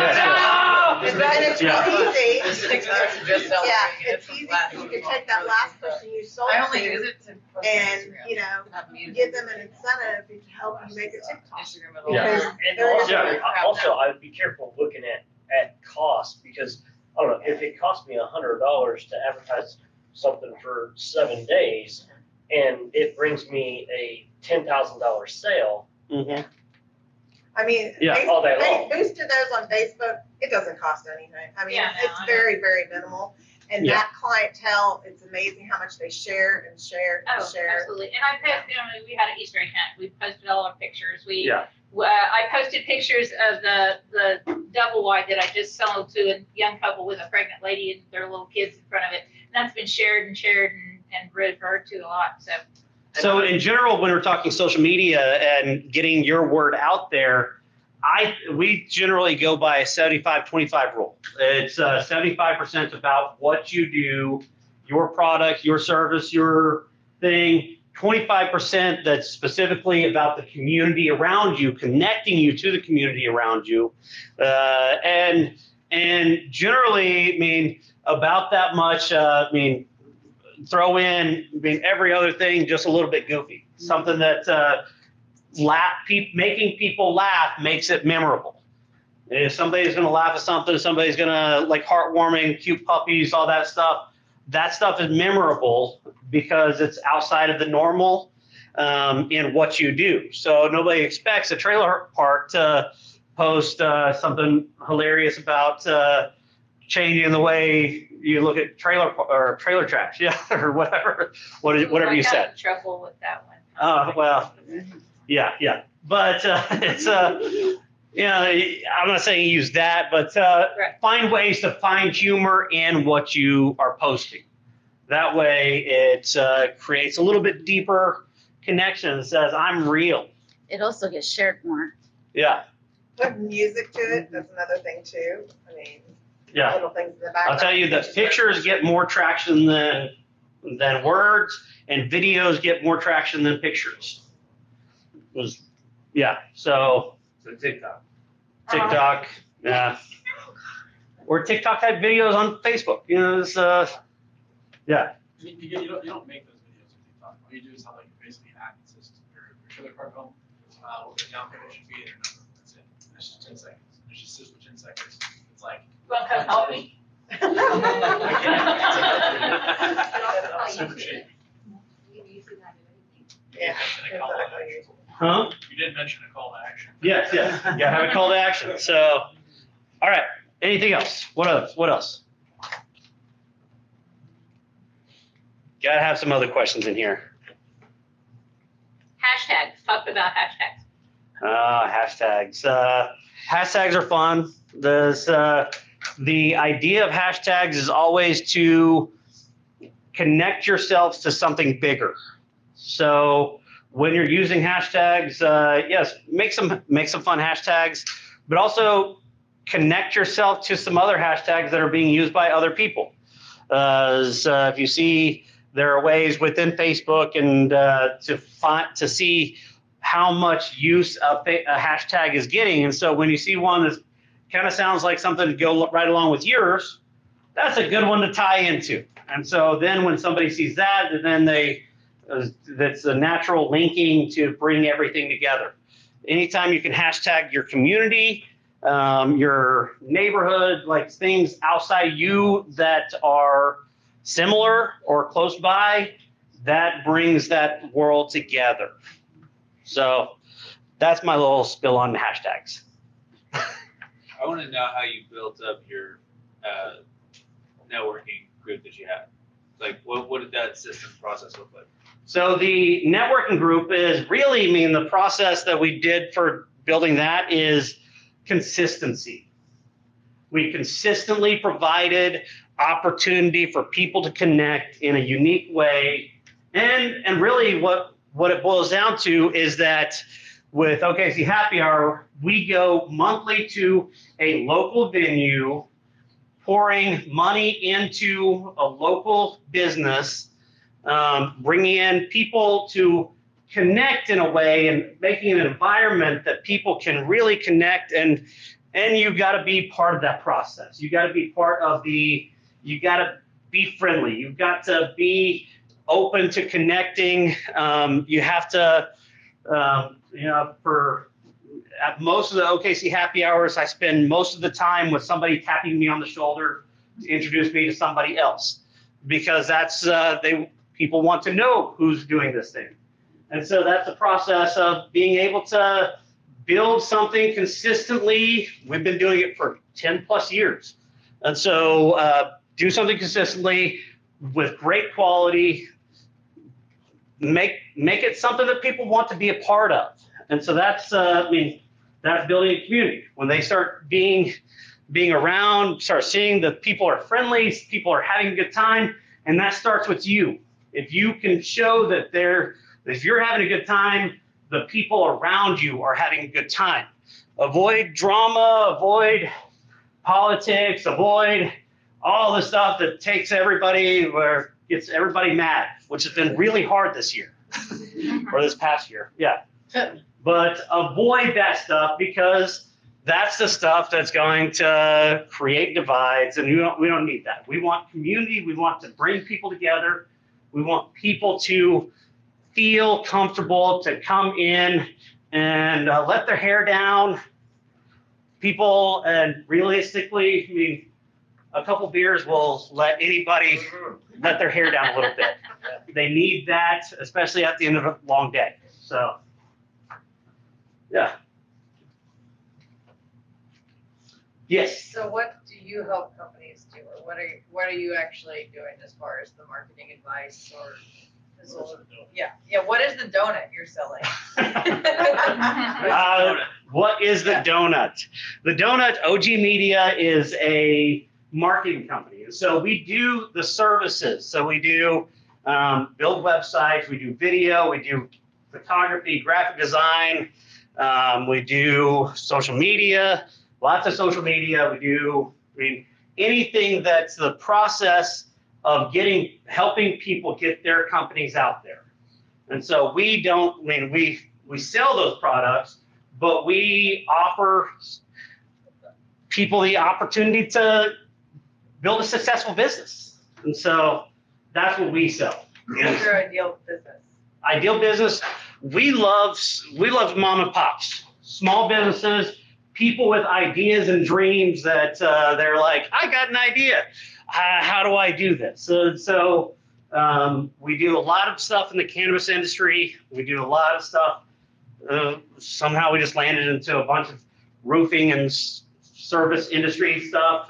And it's real easy. This is expensive, just sell It's easy. You can take that last person you sold I only to use it to post and, Instagram. give them an incentive to help you make a TikTok. Instagram Because And they're also, gonna- I would be careful looking at cost, because I don't know, if it cost me $100 to advertise something for 7 days and it brings me a $10,000 sale, I mean, all day they long. boosted those on Facebook. It doesn't cost anything. I mean, Yeah, no, it's I know. very, very minimal. And that clientele, it's amazing how much they share and share and Oh, share. absolutely. And I posted, we had an Easter egg hunt. We posted all our pictures. Yeah. I posted pictures of the double wide that I just sold to a young couple with a pregnant lady and their little kids in front of it. And that's been shared and referred to a lot. So in general, when we're talking social media and getting your word out there, we generally go by a 75-25 rule. It's 75% about what you do, your product, your service, your thing. 25% that's specifically about the community around you, connecting you to the community around you. And generally, about that much, throw in, I mean, every other thing just a little bit goofy. Something that making people laugh makes it memorable. If somebody's going to laugh at something, somebody's going to like heartwarming, cute puppies, all that stuff is memorable because it's outside of the normal in what you do. So nobody expects a trailer park to post something hilarious about changing the way you look at trailer trash, yeah, or whatever I you got said. in trouble with that one. Oh, well, yeah. But it's, I'm not saying use that, but find ways to find humor in what you are posting. That way it creates a little bit deeper connection that says, I'm real. It also gets shared more. Yeah. Put music to it, that's another thing too. I mean, Yeah. little things in the background. I'll tell you that pictures get more traction than words, and videos get more traction than pictures. So TikTok. Yeah. Or TikTok type videos on Facebook. It's yeah. You don't make those videos on TikTok. All you do is have like basically an ad that says your trailer park home, what the down payment should be, and that's it. That's just 10 seconds. It just sits for 10 seconds. It's like. You want to come help me? Super cheap. Yeah. Huh? You did mention a call to action. Yes. Yeah, have a call to action. So, all right. Anything else? What else? Gotta have some other questions in here. Hashtags. Talk about hashtags. Hashtags. Hashtags are fun. The idea of hashtags is always to connect yourselves to something bigger. So when you're using hashtags, yes, make some fun hashtags, but also connect yourself to some other hashtags that are being used by other people. So if you see, there are ways within Facebook and to see how much use a hashtag is getting. And so when you see one that kind of sounds like something to go right along with yours, that's a good one to tie into. And so then when somebody sees that, then that's a natural linking to bring everything together. Anytime you can hashtag your community, your neighborhood, like things outside you that are similar or close by, that brings that world together. So that's my little spill on hashtags. I want to know how you built up your networking group that you had. Like, what did that system process look like? So the networking group is really, the process that we did for building that is consistency. We consistently provided opportunity for people to connect in a unique way. And really what it boils down to is that with OKC Happy Hour, we go monthly to a local venue, pouring money into a local business, bringing in people to connect in a way and making an environment that people can really connect. And you've got to be part of that process. You got to be part of you got to be friendly. You've got to be open to connecting. You have to, at most of the OKC Happy Hours, I spend most of the time with somebody tapping me on the shoulder to introduce me to somebody else, because that's people want to know who's doing this thing. And so that's the process of being able to build something consistently. We've been doing it for 10 plus years. And so do something consistently with great quality, make it something that people want to be a part of. And so that's, that's building a community. When they start being around, start seeing that people are friendly, people are having a good time, and that starts with you. If you can show that if you're having a good time, the people around you are having a good time. Avoid drama, avoid politics, avoid all the stuff that takes everybody, where gets everybody mad, which has been really hard this year or this past year. Yeah. But avoid that stuff, because that's the stuff that's going to create divides, and we don't need that. We want community. We want to bring people together. We want people to feel comfortable to come in and let their hair down. People, and realistically, I mean, a couple beers will let anybody let their hair down a little bit. They need that, especially at the end of a long day. So, yeah. Yes. So what do you help companies do, or what are you actually doing as far as the marketing advice or? Yeah, what is the donut you're selling? What is the donut? The donut, OG Media, is a marketing company. So we do the services. So we do build websites, we do video, we do photography, graphic design, we do social media, lots of social media. We do, I mean, anything that's the process of helping people get their companies out there. And so we don't, I mean, we sell those products, but we offer people the opportunity to build a successful business. And so that's what we sell. What's your ideal business? Ideal business, we love mom and pops, small businesses, people with ideas and dreams that they're like, I got an idea. How do I do this? So we do a lot of stuff in the cannabis industry. We do a lot of stuff. Somehow we just landed into a bunch of roofing and service industry stuff,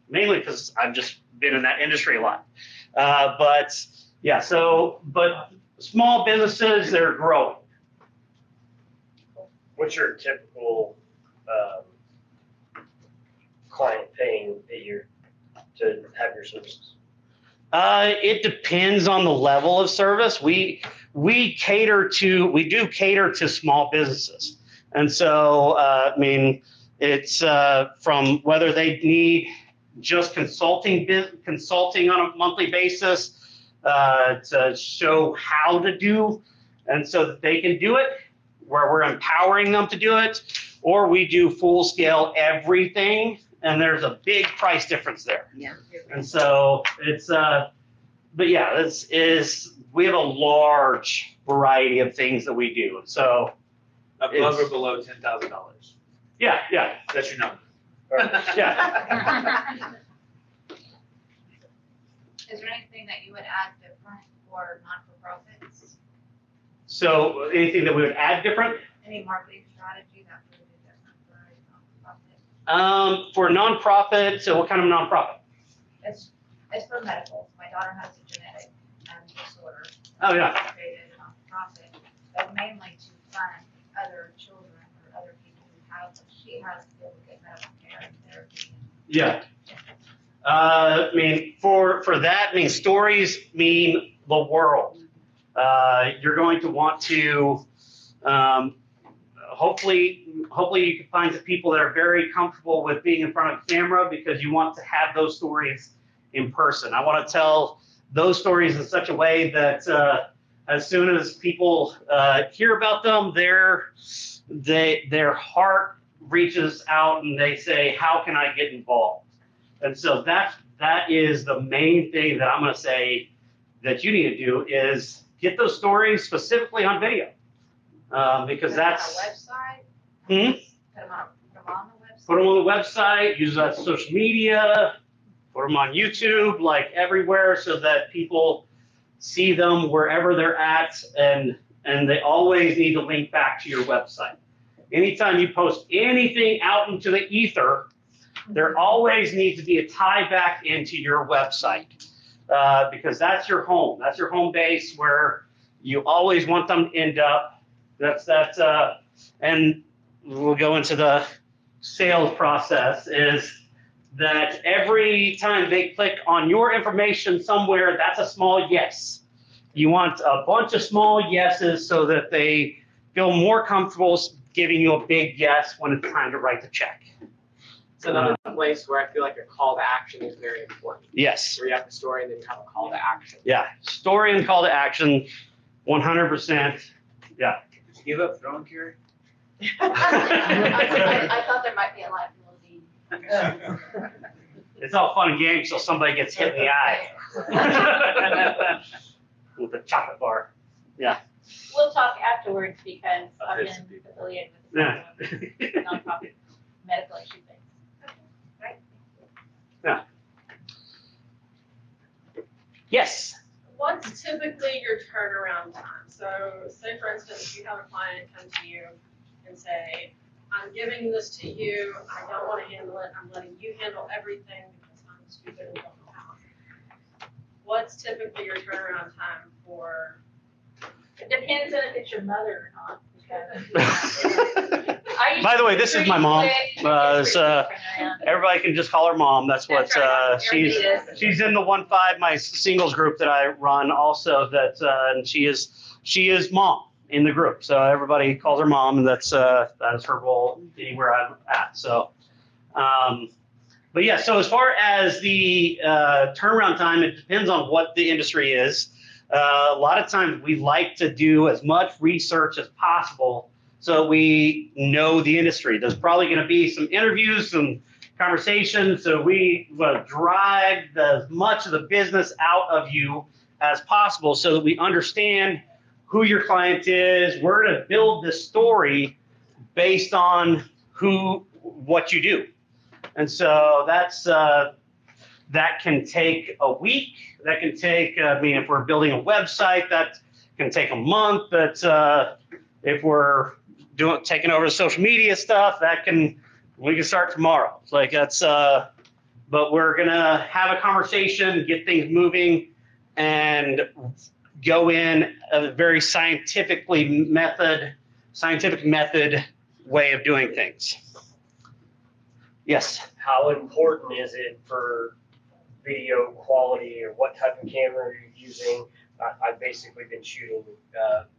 mainly because I've just been in that industry a lot. But yeah, but small businesses, they're growing. What's your typical client paying a year to have your services? It depends on the level of service. We do cater to small businesses. And so, I mean, it's from whether they need just consulting on a monthly basis to show how to do, and so that they can do it, where we're empowering them to do it, or we do full scale everything, and there's a big price difference there. Yeah. And so it's, but yeah, we have a large variety of things that we do. So above or below $10,000. Yeah. That's your number. Yeah. Is there anything that you would add different for non-for-profits? So anything that we would add different? Any marketing strategy that would be different for a non-profit? For nonprofit, so what kind of nonprofit? It's for medical. My daughter has a genetic disorder. Oh, yeah. I created a nonprofit, but mainly to fund other children or other people who have, she has to be able to get medical care and therapy. Yeah. I mean, for that, I mean, stories mean the world. You're going to want to, hopefully you can find some people that are very comfortable with being in front of camera, because you want to have those stories in person. I want to tell those stories in such a way that as soon as people hear about them, their heart reaches out and they say, how can I get involved? And so that is the main thing that I'm going to say that you need to do, is get those stories specifically on video, because that's on a website. Put them on the website. Put them on the website. Use that social media. Put them on YouTube, like everywhere, so that people see them wherever they're at, and they always need to link back to your website. Anytime you post anything out into the ether, there always needs to be a tie back into your website, because that's your home. That's your home base where you always want them to end up. And we'll go into the sales process, is that every time they click on your information somewhere, that's a small yes. You want a bunch of small yeses so that they feel more comfortable giving you a big yes when it's time to write the check. It's another place where I feel like a call to action is very important. Yes. Where you have the story and then you have a call to action. Yeah, story and call to action, 100%. Yeah. Did you give up throwing, Carrie? I thought there might be a live little deed. It's all fun and games till somebody gets hit in the eye. with the chocolate bar. Yeah. We'll talk afterwards because I've Okay. been affiliated with Yeah. nonprofit medical issue things. Yes. What's typically your turnaround time? So say for instance, you have a client come to you and say, I'm giving this to you, I don't want to handle it, I'm letting you handle everything because I'm stupid and don't know how. What's typically your turnaround time for? It depends on if it's your mother or not. because- By the way, this is my mom. So everybody can just call her mom. That's what she's in the 1-5, my singles group that I run also. And she is mom in the group. So everybody calls her mom, and that is her role anywhere I'm at. So, but yeah. So as far as the turnaround time, it depends on what the industry is. A lot of times we like to do as much research as possible so we know the industry. There's probably going to be some interviews, some conversations, so we drive as much of the business out of you as possible so that we understand who your client is. We're going to build this story based on what you do. And so that can take a week. That can take, if we're building a website, that can take a month. That if we're taking over the social media stuff, we can start tomorrow. It's like but we're gonna have a conversation, get things moving, and go in a very scientific method way of doing things. Yes. How important is it for video quality, or what type of camera are you using? I've basically been shooting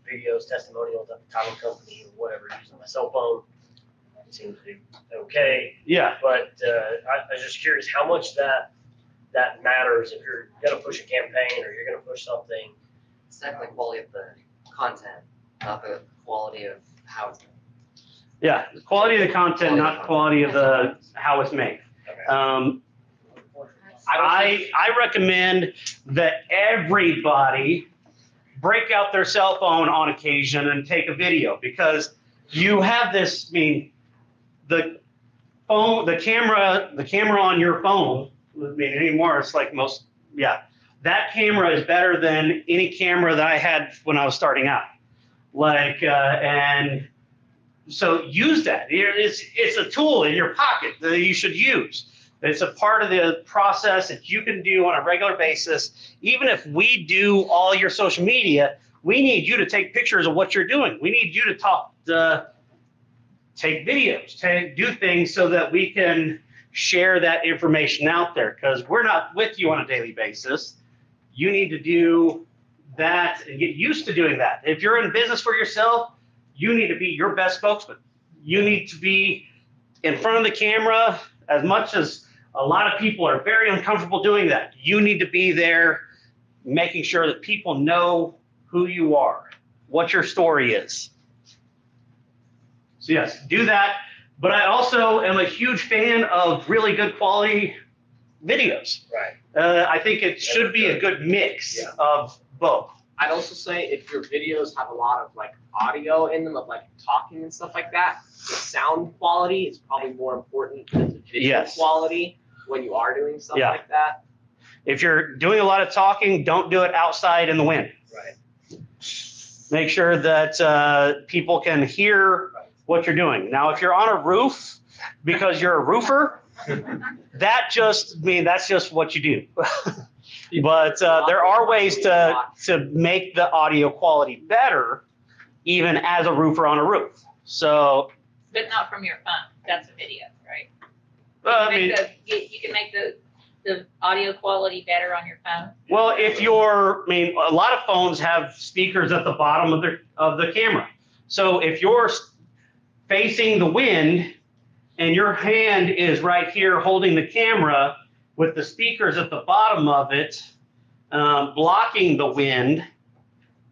videos, testimonials at the title company or whatever, using my cell phone. It seems to be okay. Yeah. But I was just curious how much that matters if you're going to push a campaign or you're going to push something. It's definitely quality of the content, not the quality of how it's done. Yeah, the quality of the content, not the quality of how it's made. Okay. I recommend that everybody break out their cell phone on occasion and take a video, because you have this, the camera on your phone, anymore, it's like that camera is better than any camera that I had when I was starting out. And so use that. It's a tool in your pocket that you should use. It's a part of the process that you can do on a regular basis. Even if we do all your social media, we need you to take pictures of what you're doing. We need you to take videos, do things so that we can share that information out there, because we're not with you on a daily basis. You need to do that and get used to doing that. If you're in business for yourself, you need to be your best spokesman. You need to be in front of the camera. As much as a lot of people are very uncomfortable doing that, you need to be there making sure that people know who you are, what your story is. So yes, do that. But I also am a huge fan of really good quality videos. Right. I think it should be a good mix of both. I'd also say if your videos have a lot of audio in them, of talking and stuff like that, the sound quality is probably more important than the video quality when you are doing stuff like that. If you're doing a lot of talking, don't do it outside in the wind. Right. Make sure that people can hear what you're doing. Now, if you're on a roof because you're a roofer, that's just what you do. But there are ways to make the audio quality better, even as a roofer on a roof. So, but not from your phone. That's a video, right? You can make the audio quality better on your phone. Well, if you're, a lot of phones have speakers at the bottom of the camera. So if you're facing the wind and your hand is right here holding the camera with the speakers at the bottom of it, blocking the wind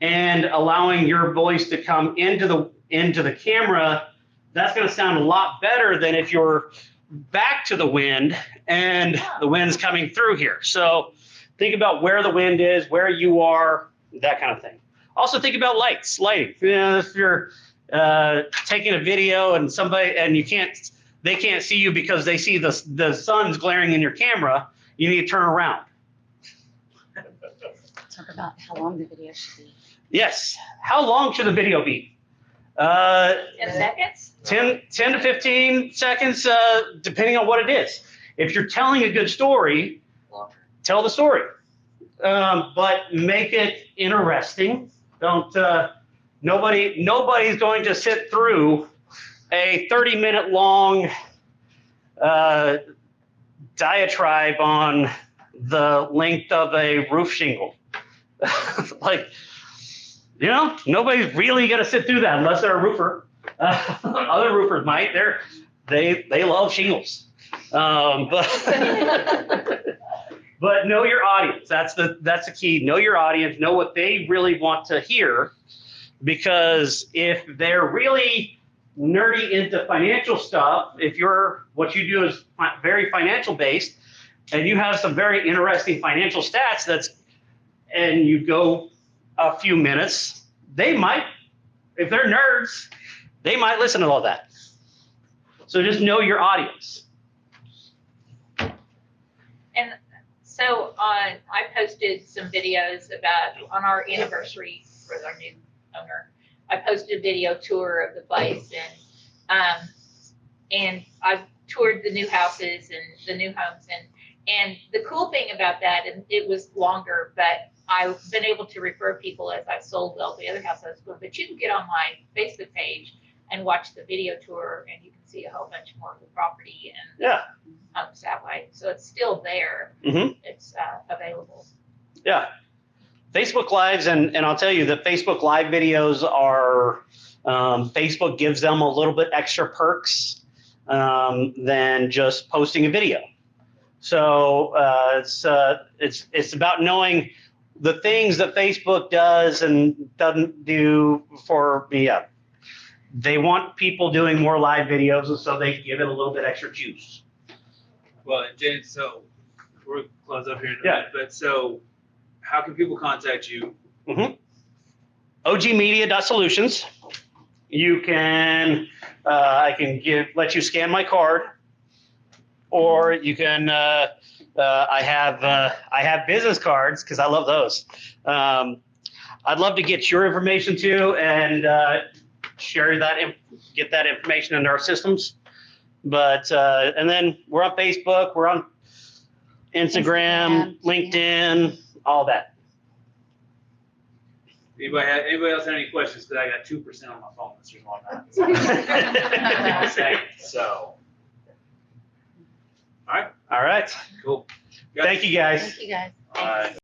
and allowing your voice to come into the camera, that's going to sound a lot better than if you're back to the wind and the wind's coming through here. So think about where the wind is, where you are, that kind of thing. Also think about lighting. You know, if you're taking a video and they can't see you because they see the sun's glaring in your camera, you need to turn around. Talk about how long the video should be. Yes. How long should the video be? 10 seconds? 10 to 15 seconds, depending on what it is. If you're telling a good story, tell the story. But make it interesting. Don't, nobody's going to sit through a 30-minute long diatribe on the length of a roof shingle. Like, you know, nobody's really going to sit through that unless they're a roofer. Other roofers might. They love shingles. But know your audience. That's the key. Know your audience. Know what they really want to hear. Because if they're really nerdy into financial stuff, what you do is very financial based, and you have some very interesting financial stats, and you go a few minutes, they might, if they're nerds, they might listen to all that. So just know your audience. And so I posted some videos on our anniversary for our new owner. I posted a video tour of the place, and I've toured the new houses and the new homes, and the cool thing about that, and it was longer, but I've been able to refer people as I've sold all the other houses. But you can get on my Facebook page and watch the video tour, and you can see a whole bunch more of the property and homes that way. So it's still there. Mm-hmm. It's available. Yeah. Facebook Lives, and I'll tell you that Facebook Live videos are, Facebook gives them a little bit extra perks than just posting a video. So it's about knowing the things that Facebook does and doesn't do for me. Yeah. They want people doing more live videos, and so they give it a little bit extra juice. Well, James, so we'll close up here in a minute, but so how can people contact you? Mm-hmm. ogmedia.solutions. You can, I can let you scan my card, or you can, I have business cards because I love those. I'd love to get your information too and share that, get that information into our systems. But and then we're on Facebook, we're on Instagram, LinkedIn, all that. Anybody else have any questions? Because I got 2% on my phone. That's just on that. So, all right. All right. Cool. Thank you, guys. Thank you, guys. All right.